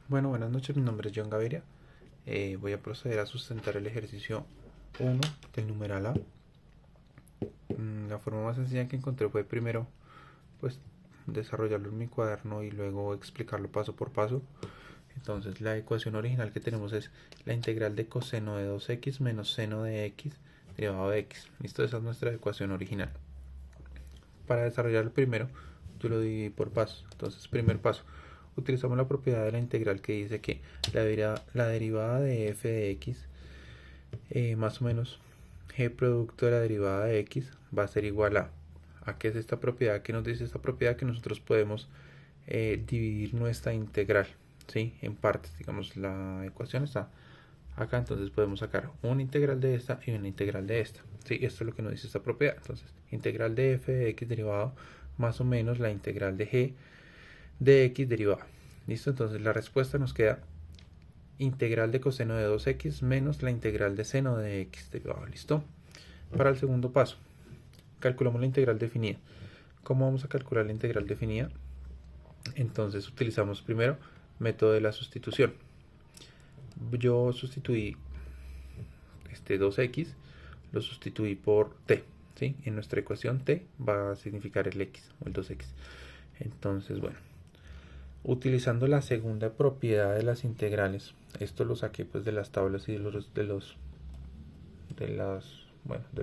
Bueno, buenas noches, mi nombre es John Gaviria. Voy a proceder a sustentar el ejercicio 1 del numeral A. La forma más sencilla que encontré fue primero pues desarrollarlo en mi cuaderno y luego explicarlo paso por paso. Entonces la ecuación original que tenemos es la integral de coseno de 2x menos seno de x derivado de x. Listo, esa es nuestra ecuación original. Para desarrollarlo primero, yo lo dividí por pasos. Entonces, primer paso, utilizamos la propiedad de la integral que dice que la derivada de f de x más o menos g producto de la derivada de x va a ser igual ¿a qué es esta propiedad? ¿Qué nos dice esta propiedad? Que nosotros podemos dividir nuestra integral, ¿sí? En partes. Digamos, la ecuación está acá, entonces podemos sacar una integral de esta y una integral de esta, ¿sí? Esto es lo que nos dice esta propiedad. Entonces, integral de f de x derivado más o menos la integral de g de x derivado. ¿Listo? Entonces la respuesta nos queda integral de coseno de 2x menos la integral de seno de x derivado. ¿Listo? Para el segundo paso, calculamos la integral definida. ¿Cómo vamos a calcular la integral definida? Entonces utilizamos primero método de la sustitución. Yo sustituí este 2x, lo sustituí por t, ¿sí? En nuestra ecuación t va a significar el x o el 2x. Entonces, bueno, utilizando la segunda propiedad de las integrales, esto lo saqué pues de las tablas y de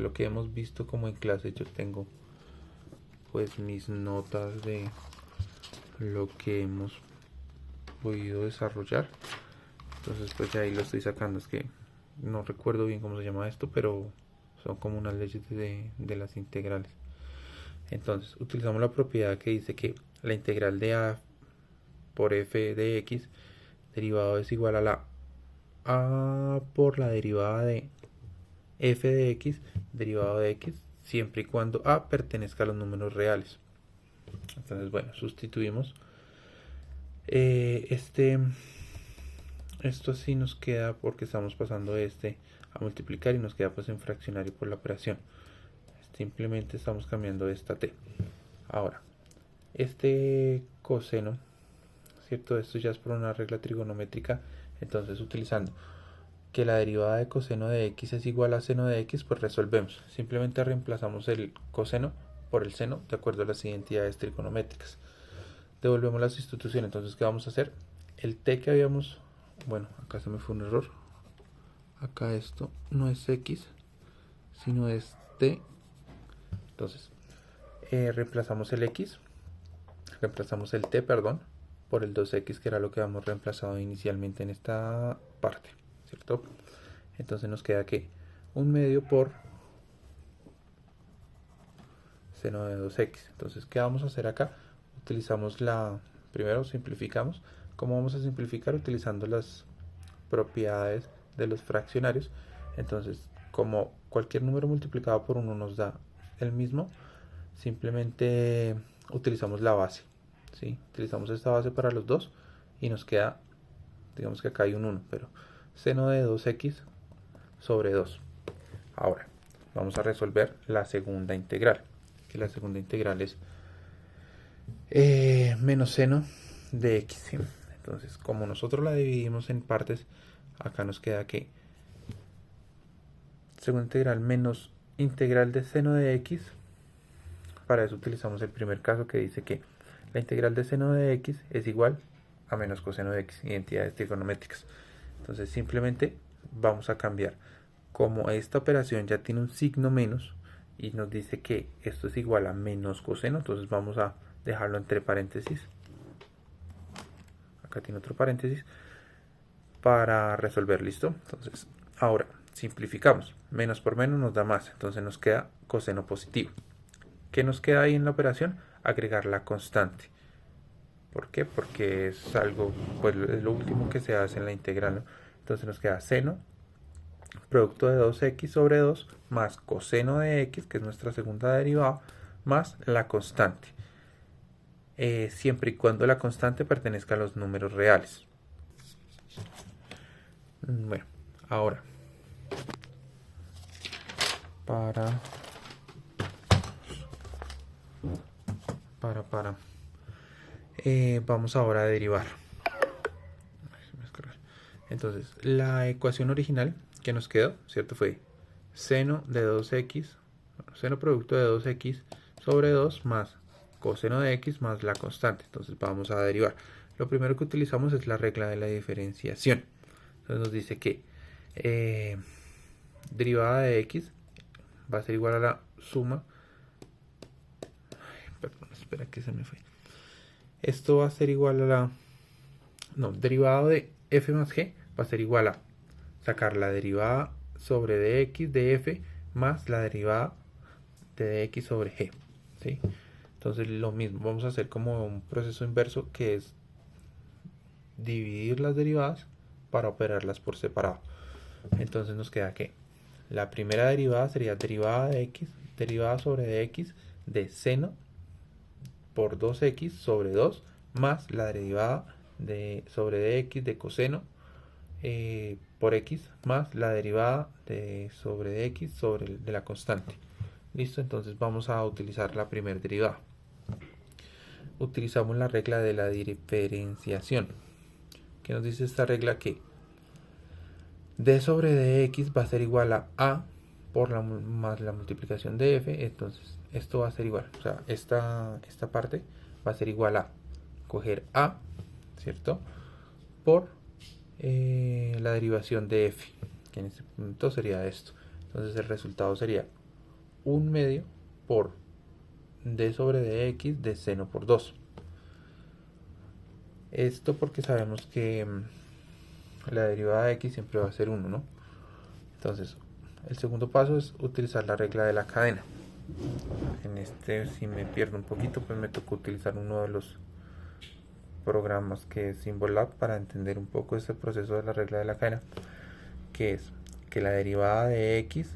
lo que hemos visto como en clase. Yo tengo pues mis notas de lo que hemos podido desarrollar. Entonces pues de ahí lo estoy sacando. Es que no recuerdo bien cómo se llama esto, pero son como unas leyes de las integrales. Entonces utilizamos la propiedad que dice que la integral de a por f de x derivado es igual a la a por la derivada de f de x derivado de x siempre y cuando a pertenezca a los números reales. Entonces, bueno, sustituimos esto así nos queda porque estamos pasando a multiplicar y nos queda pues en fraccionario por la operación. Simplemente estamos cambiando esta t. Ahora, este coseno, ¿cierto? Esto ya es por una regla trigonométrica. Entonces, utilizando que la derivada de coseno de x es igual a seno de x, pues resolvemos. Simplemente reemplazamos el coseno por el seno de acuerdo a las identidades trigonométricas. Devolvemos la sustitución. Entonces, ¿qué vamos a hacer? El t que habíamos... Bueno, acá se me fue un error. Acá esto no es x, sino es t. Entonces, reemplazamos el x, reemplazamos el t, perdón, por el 2x, que era lo que habíamos reemplazado inicialmente en esta parte, ¿cierto? Entonces nos queda que 1/2 por seno de 2x. Entonces, ¿qué vamos a hacer acá? Utilizamos primero simplificamos. ¿Cómo vamos a simplificar? Utilizando las propiedades de los fraccionarios. Entonces, como cualquier número multiplicado por 1 nos da el mismo, simplemente utilizamos la base, ¿sí? Utilizamos esta base para los dos y nos queda, digamos que acá hay un 1, pero seno de 2x sobre 2. Ahora, vamos a resolver la segunda integral, que la segunda integral es menos seno de x, ¿sí? Entonces, como nosotros la dividimos en partes, acá nos queda que segunda integral menos integral de seno de x. Para eso utilizamos el primer caso que dice que la integral de seno de x es igual a menos coseno de x, identidades trigonométricas. Entonces simplemente vamos a cambiar. Como esta operación ya tiene un signo menos y nos dice que esto es igual a menos coseno, entonces vamos a dejarlo entre paréntesis. Acá tiene otro paréntesis para resolver, ¿listo? Entonces ahora simplificamos. Menos por menos nos da más, entonces nos queda coseno positivo. ¿Qué nos queda ahí en la operación? Agregar la constante. ¿Por qué? Porque es algo, pues es lo último que se hace en la integral, ¿no? Entonces nos queda seno, producto de 2x sobre 2, más coseno de x, que es nuestra segunda derivada, más la constante. Siempre y cuando la constante pertenezca a los números reales. Bueno, ahora, vamos ahora a derivar. Entonces, la ecuación original que nos quedó, ¿cierto? Fue seno de 2x, seno producto de 2x sobre 2 más coseno de x más la constante. Entonces vamos a derivar. Lo primero que utilizamos es la regla de la diferenciación. Entonces nos dice que derivada de x va a ser igual a la suma. Perdón, espera que se me fue. Esto va a ser igual a la... No, derivado de f más g va a ser igual a sacar la derivada sobre dx de f más la derivada de dx sobre g. ¿Sí? Entonces lo mismo, vamos a hacer como un proceso inverso, que es dividir las derivadas para operarlas por separado. Entonces nos queda que la primera derivada sería derivada de x, derivada sobre dx de seno por 2x sobre 2 más la derivada de sobre dx de coseno por x más la derivada de sobre dx sobre de la constante. Listo, entonces vamos a utilizar la primera derivada. Utilizamos la regla de la diferenciación, que nos dice esta regla que d sobre dx va a ser igual a por más la multiplicación de f. Entonces esto va a ser igual, o sea, esta parte va a ser igual a coger a, ¿cierto?, por la derivación de f, que en este punto sería esto. Entonces el resultado sería 1 medio por d sobre dx de seno por 2. Esto porque sabemos que la derivada de x siempre va a ser 1, ¿no? Entonces el segundo paso es utilizar la regla de la cadena. En este, si me pierdo un poquito, pues me tocó utilizar uno de los programas que es Symbolab para entender un poco este proceso de la regla de la cadena, que es que la derivada de x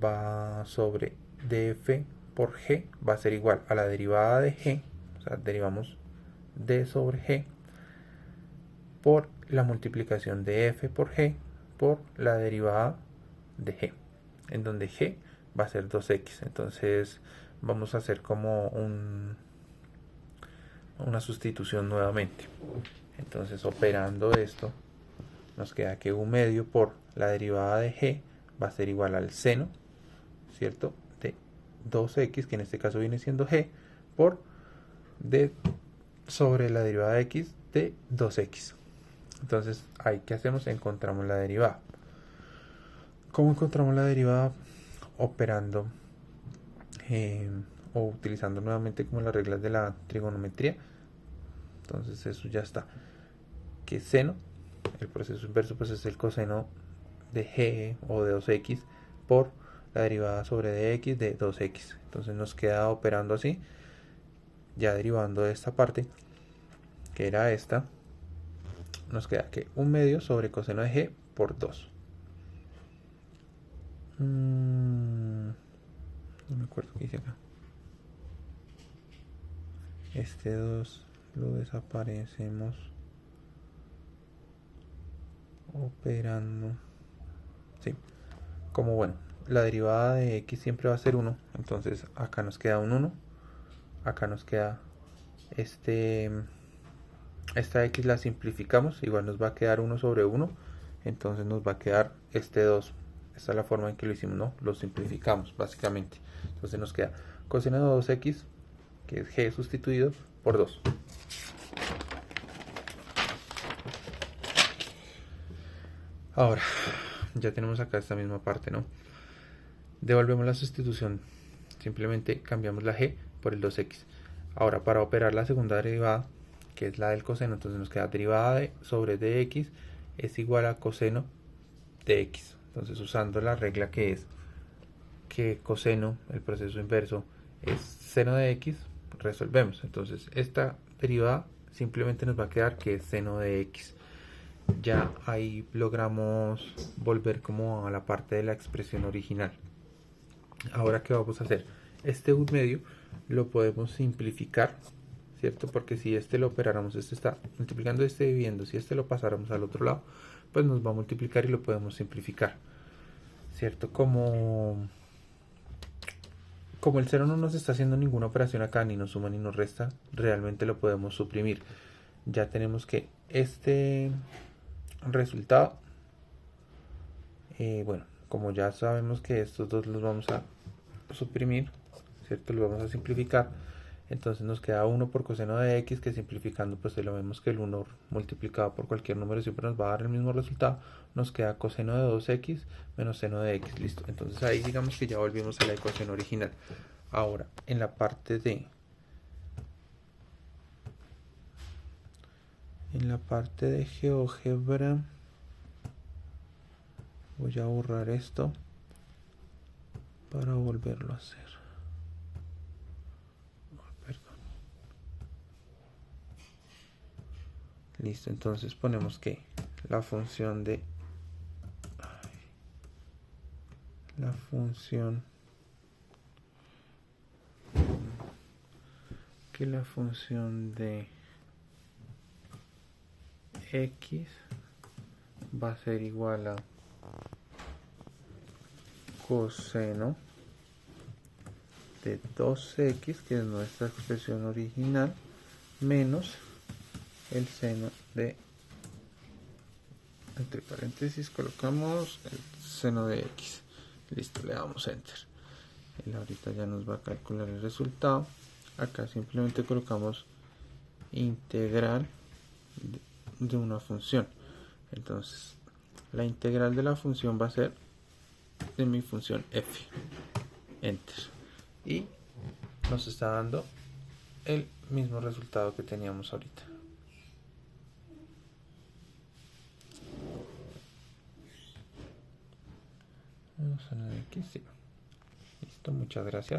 va sobre df por g va a ser igual a la derivada de g, o sea, derivamos d sobre g por la multiplicación de f por g por la derivada de g, en donde g va a ser 2x. Entonces vamos a hacer como una sustitución nuevamente. Entonces, operando esto, nos queda que 1 medio por la derivada de g va a ser igual al seno, ¿cierto?, de 2x, que en este caso viene siendo g, por d sobre la derivada de x de 2x. Entonces, ahí, ¿qué hacemos? Encontramos la derivada. ¿Cómo encontramos la derivada? Operando o utilizando nuevamente como las reglas de la trigonometría. Entonces eso ya está, que seno, el proceso inverso, pues es el coseno de g o de 2x por la derivada sobre dx de 2x. Entonces nos queda operando así, ya derivando de esta parte, que era esta, nos queda que 1 medio sobre coseno de g por 2. No me acuerdo qué hice acá. Este 2 lo desaparecemos operando. Sí, como bueno, la derivada de x siempre va a ser 1. Entonces acá nos queda un 1. Acá nos queda esta x la simplificamos. Igual nos va a quedar 1 sobre 1. Entonces nos va a quedar este 2. Esta es la forma en que lo hicimos, ¿no? Lo simplificamos, básicamente. Entonces nos queda coseno de 2x, que es g sustituido, por 2. Ahora, ya tenemos acá esta misma parte, ¿no? Devolvemos la sustitución. Simplemente cambiamos la g por el 2x. Ahora, para operar la segunda derivada, que es la del coseno, entonces nos queda derivada sobre dx es igual a coseno de x. Entonces, usando la regla que es que coseno, el proceso inverso, es seno de x, resolvemos. Entonces, esta derivada simplemente nos va a quedar que es seno de x. Ya ahí logramos volver como a la parte de la expresión original. Ahora, ¿qué vamos a hacer? Este 1 medio lo podemos simplificar, ¿cierto? Porque si este lo operáramos, este está multiplicando, este dividiendo, si este lo pasáramos al otro lado, pues nos va a multiplicar y lo podemos simplificar, ¿cierto? Como el 0 no nos está haciendo ninguna operación acá, ni nos suma ni nos resta, realmente lo podemos suprimir. Ya tenemos que resultado. Bueno, como ya sabemos que estos dos los vamos a suprimir, ¿cierto? Los vamos a simplificar. Entonces nos queda 1 por coseno de x, que simplificando pues lo vemos que el 1 multiplicado por cualquier número siempre nos va a dar el mismo resultado. Nos queda coseno de 2x menos seno de x, listo. Entonces ahí digamos que ya volvimos a la ecuación original. Ahora, en la parte de GeoGebra voy a borrar esto para volverlo a hacer. Listo, entonces ponemos que la función de x va a ser igual a coseno de 2x, que es nuestra expresión original, menos el seno de, entre paréntesis colocamos el seno de x. Listo, le damos enter. Él ahorita ya nos va a calcular el resultado. Acá simplemente colocamos integral de una función. Entonces la integral de la función va a ser de mi función f. Enter. Y nos está dando el mismo resultado que teníamos ahorita. Listo, muchas gracias.